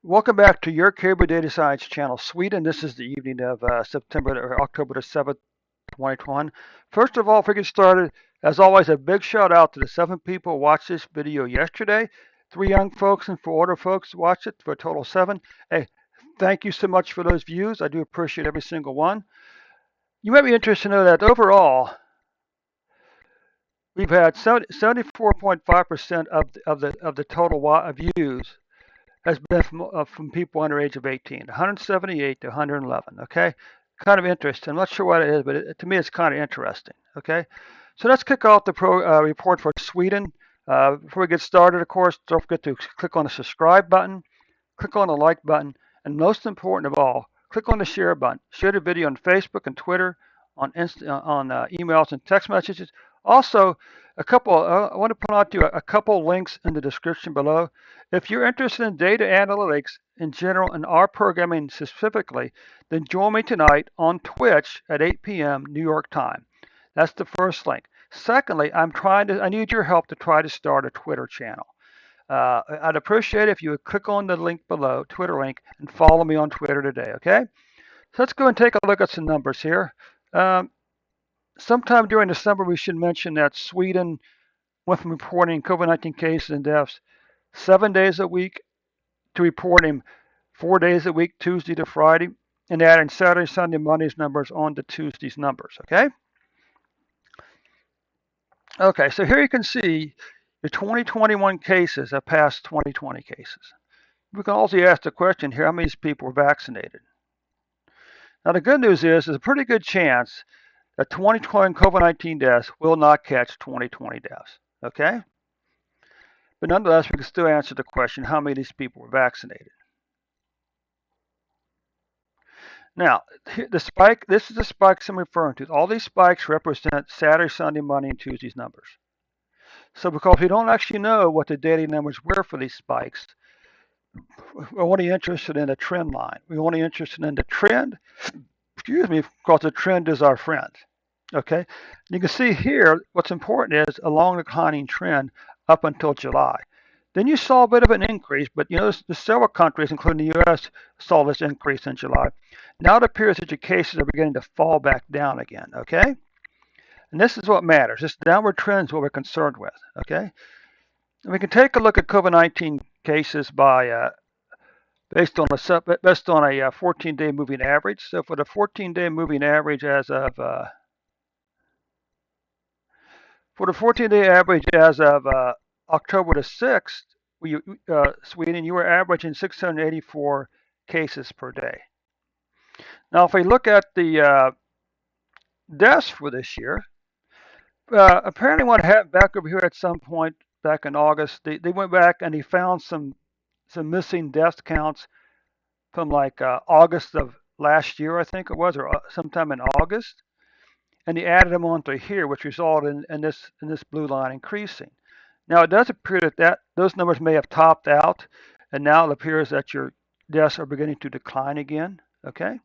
Welcome back to your Cable Data Science channel, Sweden. This is the evening of September or October the 7th, 2021. First of all, if we get started, as always, a big shout out to the 7 people who watched this video yesterday. 3 young folks and 4 older folks watched it for a total of 7. Hey, thank you so much for those views. I do appreciate every single one. You might be interested to know that overall, we've had 74.5% of the total views has been from people under age of 18, 178 to 111. Okay, kind of interesting. I'm not sure what it is, but to me, it's kind of interesting. Okay, so let's kick off the report for Sweden. Before we get started, of course, don't forget to click on the subscribe button, click on the like button, and most important of all, click on the share button. Share the video on Facebook and Twitter, on emails and text messages. Also, I want to point out to you a couple links in the description below. If you're interested in data analytics in general and our programming specifically, then join me tonight on Twitch at 8 p.m. New York time. That's the first link. Secondly, I need your help to try to start a Twitter channel. I'd appreciate it if you would click on the link below, Twitter link, and follow me on Twitter today, okay? So let's go and take a look at some numbers here. Um, Sometime during December, we should mention that Sweden went from reporting COVID-19 cases and deaths 7 days a week to reporting 4 days a week, Tuesday to Friday, and adding Saturday, Sunday, Monday's numbers on to Tuesday's numbers, okay? Okay, so here you can see the 2021 cases have passed 2020 cases. We can also ask the question here, how many people were vaccinated? Now, the good news is there's a pretty good chance that 2020 COVID-19 deaths will not catch 2020 deaths, okay? But nonetheless, we can still answer the question, how many of these people were vaccinated? Now, this is the spikes I'm referring to. All these spikes represent Saturday, Sunday, Monday, and Tuesday's numbers. So because we don't actually know what the daily numbers were for these spikes, we're only interested in a trend line. We're only interested in the trend, because the trend is our friend. Okay, you can see here what's important is a long declining trend up until July. Then you saw a bit of an increase, but the several countries, including the U.S., saw this increase in July. Now it appears that your cases are beginning to fall back down again. Okay, and this is what matters. This downward trend is what we're concerned with. Okay, and we can take a look at COVID-19 cases based on a 14-day moving average. So for the 14-day moving average as of October the 6th, Sweden, you were averaging 684 cases per day. Now, if we look at the deaths for this year, apparently what happened back over here at some point back in August, they went back and they found some missing death counts from like August of last year, I think it was, or sometime in August, and they added them onto here, which resulted in this blue line increasing. Now it does appear that those numbers may have topped out, and now it appears that your deaths are beginning to decline again. Okay,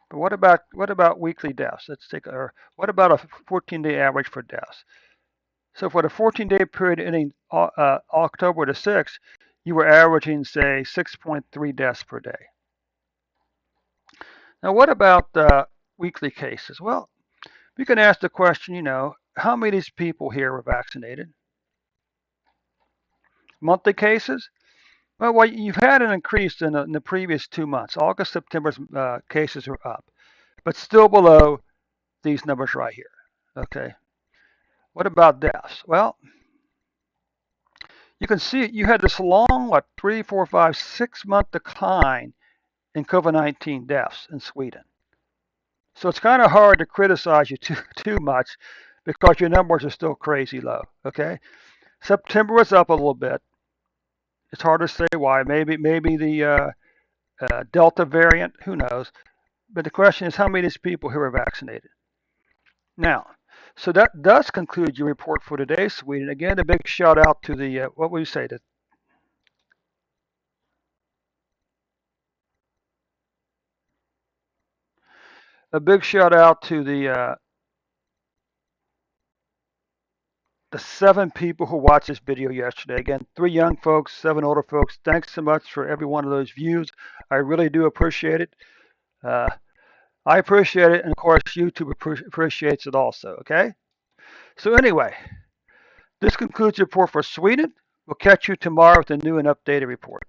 but what about weekly deaths? Or what about a 14-day average for deaths? So for the 14-day period ending October the 6th, you were averaging say 6.3 deaths per day. Now what about weekly cases? Well, we can ask the question, how many of these people here were vaccinated? Monthly cases? Well, you've had an increase in the previous 2 months. August, September's cases are up, but still below these numbers right here. Okay. What about deaths? Well, you can see you had this long, 3, 4, 5, 6 month decline in COVID-19 deaths in Sweden. So it's kind of hard to criticize you too much because your numbers are still crazy low. Okay. September was up a little bit. It's hard to say why. Maybe the Delta variant. Who knows? But the question is, how many of these people who are vaccinated? Now, so that does conclude your report for today, Sweden. Again, a big shout out to the what would you say? A big shout out to the the 7 people who watched this video yesterday. Again, 3 young folks, 7 older folks. Thanks so much for every one of those views. I really do appreciate it. Uh, I appreciate it, and of course, YouTube appreciates it also. Okay. So anyway, this concludes the report for Sweden. We'll catch you tomorrow with a new and updated report.